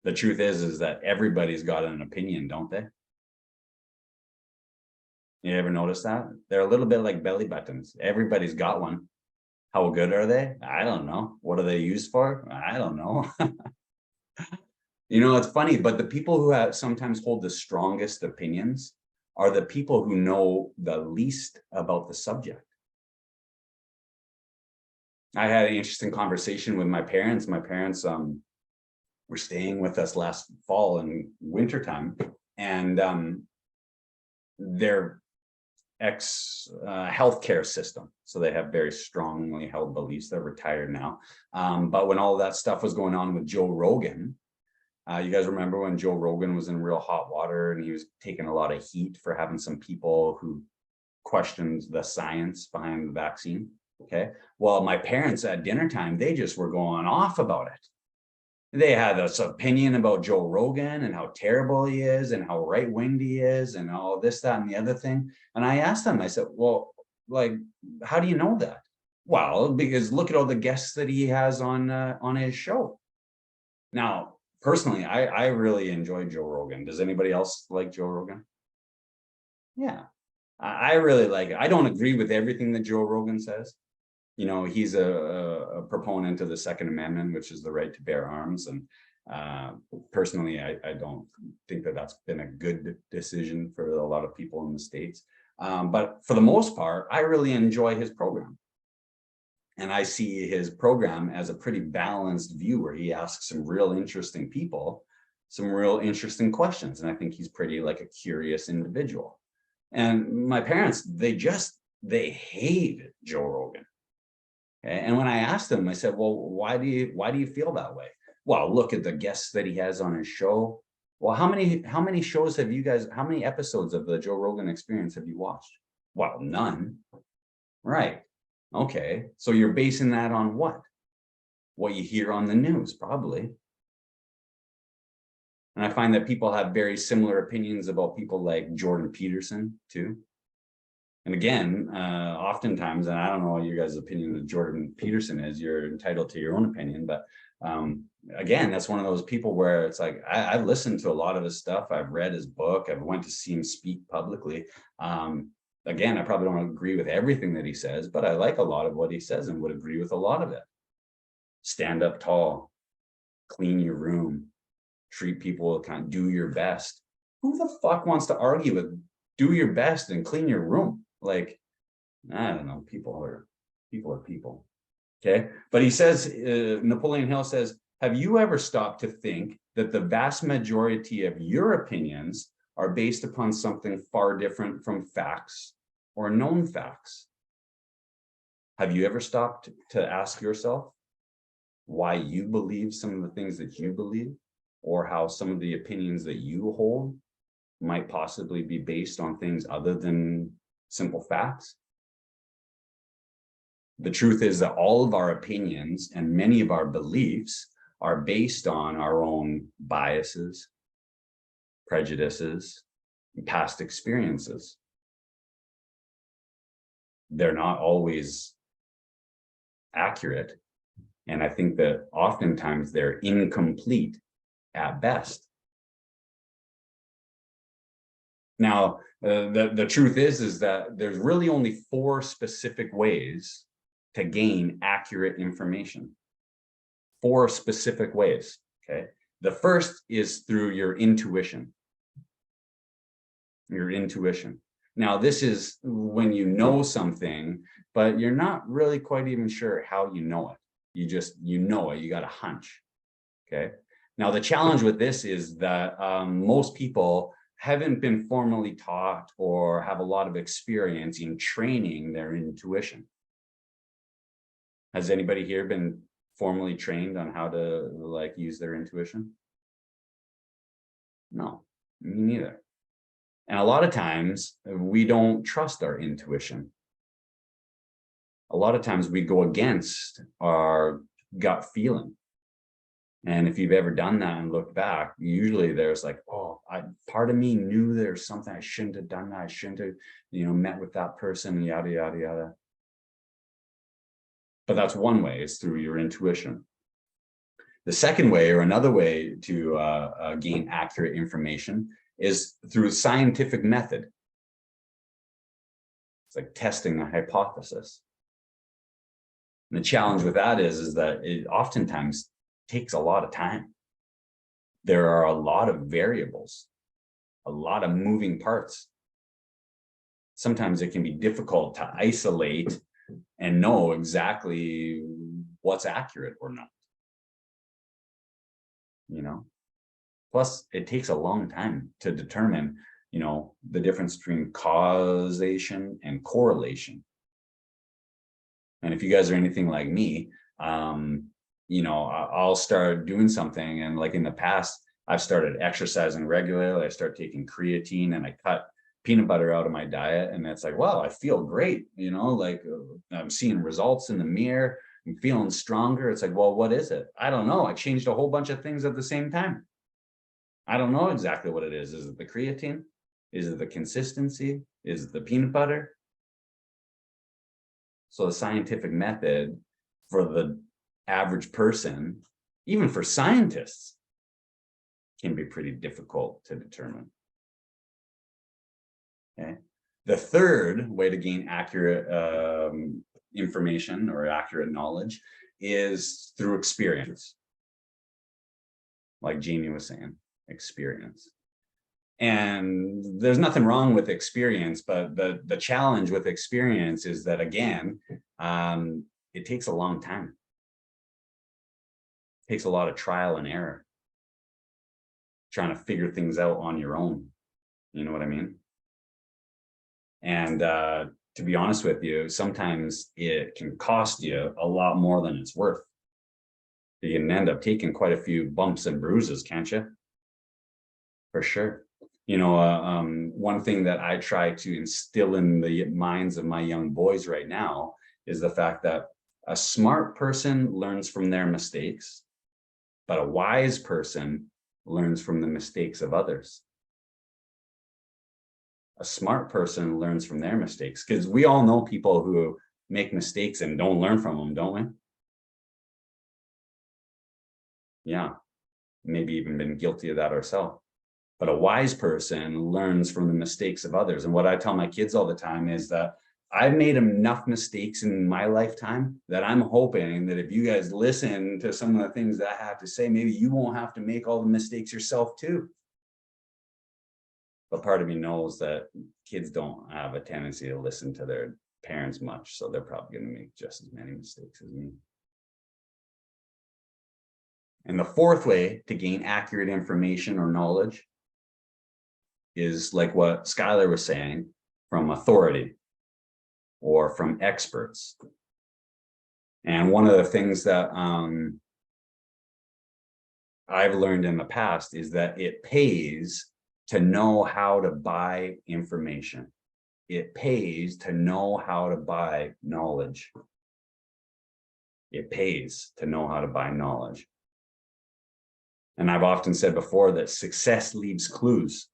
The truth is that everybody's got an opinion, don't they? You ever notice that? They're a little bit like belly buttons. Everybody's got one. How good are they? I don't know. What are they used for? I don't know. You know, it's funny, but the people who sometimes hold the strongest opinions are the people who know the least about the subject. I had an interesting conversation with my parents. My parents were staying with us last fall and wintertime, and their healthcare system. So they have very strongly held beliefs. They're retired now. But when all of that stuff was going on with Joe Rogan, you guys remember when Joe Rogan was in real hot water and he was taking a lot of heat for having some people who questioned the science behind the vaccine? Okay. Well, my parents at dinner time, they just were going off about it. They had this opinion about Joe Rogan and how terrible he is and how right-winged he is and all this, that, and the other thing. And I asked them, I said, well, like, how do you know that? Well, because look at all the guests that he has on his show. Now, personally, I really enjoy Joe Rogan. Does anybody else like Joe Rogan? Yeah, I really like it. I don't agree with everything that Joe Rogan says. You know, he's a proponent of the Second Amendment, which is the right to bear arms. And personally, I don't think that that's been a good decision for a lot of people in the States. But for the most part, I really enjoy his program. And I see his program as a pretty balanced view where he asks some real interesting people, some real interesting questions. And I think he's pretty like a curious individual. And my parents, they hate Joe Rogan. Okay? And when I asked them, I said, well, why do you feel that way? Well, look at the guests that he has on his show. Well, how many shows have you guys, how many episodes of the Joe Rogan Experience have you watched? Well, none. Right. Okay. So you're basing that on what? What you hear on the news, probably. And I find that people have very similar opinions about people like Jordan Peterson too. And again, oftentimes, and I don't know what your guys' opinion of Jordan Peterson is, you're entitled to your own opinion, but again, that's one of those people where it's like, I've listened to a lot of his stuff. I've read his book. I've went to see him speak publicly. Again, I probably don't agree with everything that he says, but I like a lot of what he says and would agree with a lot of it. Stand up tall, clean your room, treat people, kind of do your best. Who the fuck wants to argue with do your best and clean your room? Like, I don't know, people are people. Okay. But he says, Napoleon Hill says, have you ever stopped to think that the vast majority of your opinions are based upon something far different from facts or known facts? Have you ever stopped to ask yourself why you believe some of the things that you believe, or how some of the opinions that you hold might possibly be based on things other than simple facts? The truth is that all of our opinions and many of our beliefs are based on our own biases, prejudices, and past experiences. They're not always accurate. And I think that oftentimes they're incomplete at best. Now, the truth is that there's really only 4 specific ways to gain accurate information. 4 specific ways, okay? The first is through your intuition. Your intuition. Now, this is when you know something, but you're not really quite even sure how you know it. You know it, you got a hunch, okay? Now, the challenge with this is that most people haven't been formally taught or have a lot of experience in training their intuition. Has anybody here been formally trained on how to like use their intuition? No, me neither. And a lot of times we don't trust our intuition. A lot of times we go against our gut feeling. And if you've ever done that and looked back, usually there's like, oh, part of me knew there's something I shouldn't have done. I shouldn't have, met with that person, yada, yada, yada. But that's one way, is through your intuition. The second way, or another way to gain accurate information, is through a scientific method. It's like testing a hypothesis. And the challenge with that is that it oftentimes takes a lot of time. There are a lot of variables, a lot of moving parts. Sometimes it can be difficult to isolate and know exactly what's accurate or not. Plus it takes a long time to determine, the difference between causation and correlation. And if you guys are anything like me, I'll start doing something, and like in the past, I've started exercising regularly. I start taking creatine, and I cut peanut butter out of my diet, and it's like, wow, I feel great. I'm seeing results in the mirror. I'm feeling stronger. It's like, well, what is it? I don't know. I changed a whole bunch of things at the same time. I don't know exactly what it is. Is it the creatine? Is it the consistency? Is it the peanut butter? So the scientific method for the average person, even for scientists, can be pretty difficult to determine. Okay. The third way to gain accurate information or accurate knowledge is through experience. Like Jamie was saying, experience. And there's nothing wrong with experience, but the challenge with experience is that, again, it takes a long time. It takes a lot of trial and error, trying to figure things out on your own. You know what I mean? And to be honest with you, sometimes it can cost you a lot more than it's worth. You can end up taking quite a few bumps and bruises, can't you? For sure. One thing that I try to instill in the minds of my young boys right now is the fact that a smart person learns from their mistakes, but a wise person learns from the mistakes of others. A smart person learns from their mistakes, because we all know people who make mistakes and don't learn from them, don't we? Yeah, maybe even been guilty of that ourselves. But a wise person learns from the mistakes of others. And what I tell my kids all the time is that I've made enough mistakes in my lifetime that I'm hoping that if you guys listen to some of the things that I have to say, maybe you won't have to make all the mistakes yourself too. But part of me knows that kids don't have a tendency to listen to their parents much, so they're probably going to make just as many mistakes as me. And the fourth way to gain accurate information or knowledge is like what Skylar was saying, from authority or from experts. And one of the things that I've learned in the past is that it pays to know how to buy information. It pays to know how to buy knowledge. It pays to know how to buy knowledge. And I've often said before that success leaves clues.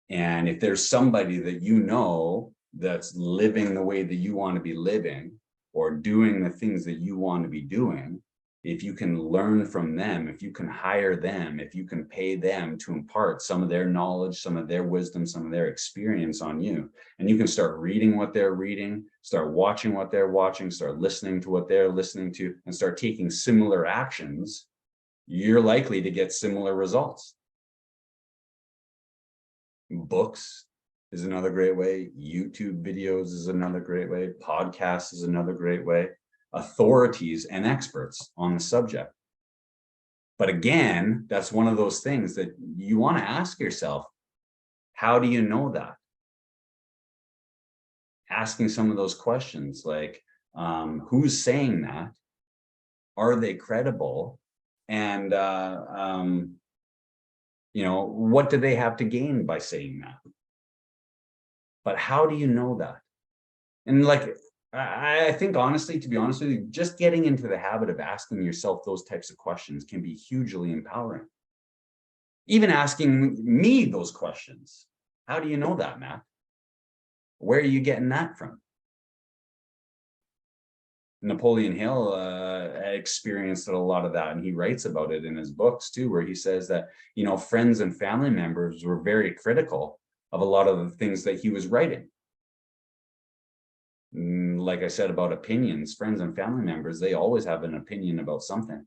And if there's somebody that you know that's living the way that you want to be living, or doing the things that you want to be doing, if you can learn from them, if you can hire them, if you can pay them to impart some of their knowledge, some of their wisdom, some of their experience on you, and you can start reading what they're reading, start watching what they're watching, start listening to what they're listening to, and start taking similar actions, you're likely to get similar results. Books is another great way. YouTube videos is another great way. Podcasts is another great way. Authorities and experts on the subject. But again, that's one of those things that you want to ask yourself, how do you know that? Asking some of those questions like, who's saying that? Are they credible? And, what do they have to gain by saying that? But how do you know that? And like, I think honestly, to be honest with you, just getting into the habit of asking yourself those types of questions can be hugely empowering. Even asking me those questions. How do you know that, Matt? Where are you getting that from? Napoleon Hill experienced a lot of that, and he writes about it in his books too, where he says that, friends and family members were very critical of a lot of the things that he was writing. Like I said about opinions, friends and family members, they always have an opinion about something.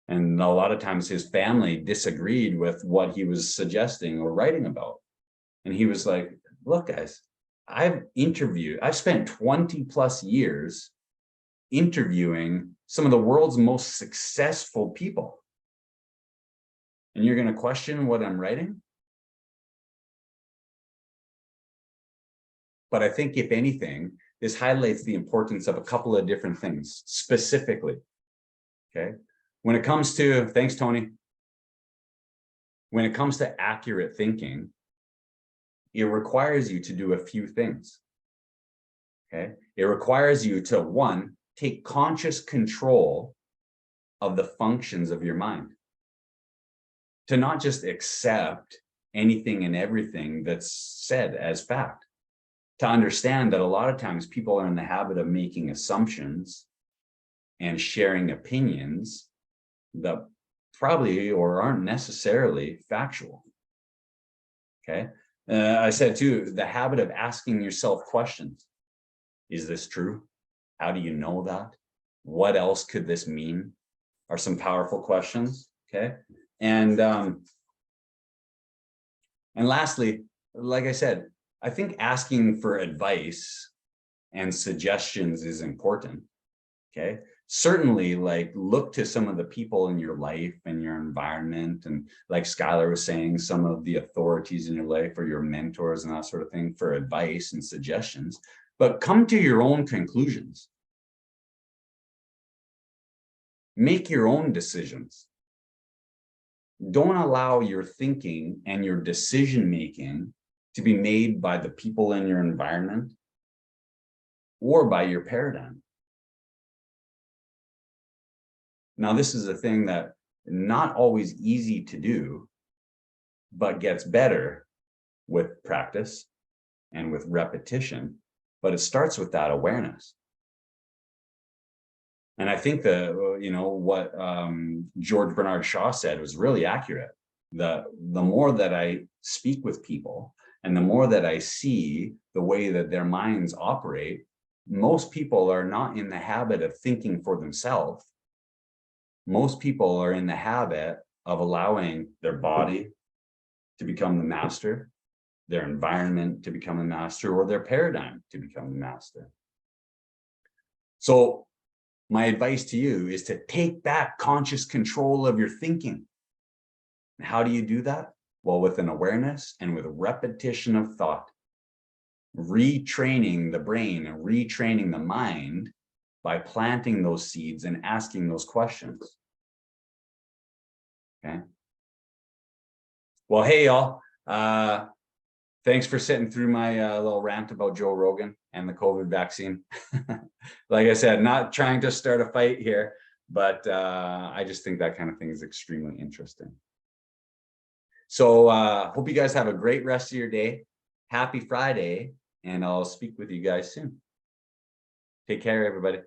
And a lot of times his family disagreed with what he was suggesting or writing about. And he was like, look, guys, I've spent 20 plus years interviewing some of the world's most successful people. And you're going to question what I'm writing? But I think if anything, this highlights the importance of a couple of different things specifically. Okay. When it comes to, thanks, Tony. When it comes to accurate thinking, it requires you to do a few things. Okay. It requires you to, one, take conscious control of the functions of your mind. To not just accept anything and everything that's said as fact. To understand that a lot of times people are in the habit of making assumptions and sharing opinions that probably or aren't necessarily factual. Okay. I said too, the habit of asking yourself questions. Is this true? How do you know that? What else could this mean? Are some powerful questions. Okay. And lastly, like I said, I think asking for advice and suggestions is important. Okay. Certainly, like, look to some of the people in your life and your environment, and like Skylar was saying, some of the authorities in your life or your mentors and that sort of thing for advice and suggestions, but come to your own conclusions. Make your own decisions. Don't allow your thinking and your decision-making to be made by the people in your environment or by your paradigm. Now, this is a thing that not always easy to do, but gets better with practice and with repetition. But it starts with that awareness. And I think what George Bernard Shaw said was really accurate. The more that I speak with people and the more that I see the way that their minds operate, most people are not in the habit of thinking for themselves. Most people are in the habit of allowing their body to become the master, their environment to become a master, or their paradigm to become the master. So my advice to you is to take back conscious control of your thinking. How do you do that? Well, with an awareness and with repetition of thought, retraining the brain and retraining the mind by planting those seeds and asking those questions. Okay. Well, hey, y'all. Thanks for sitting through my little rant about Joe Rogan and the COVID vaccine. Like I said, not trying to start a fight here, but I just think that kind of thing is extremely interesting. So hope you guys have a great rest of your day. Happy Friday, and I'll speak with you guys soon. Take care, everybody.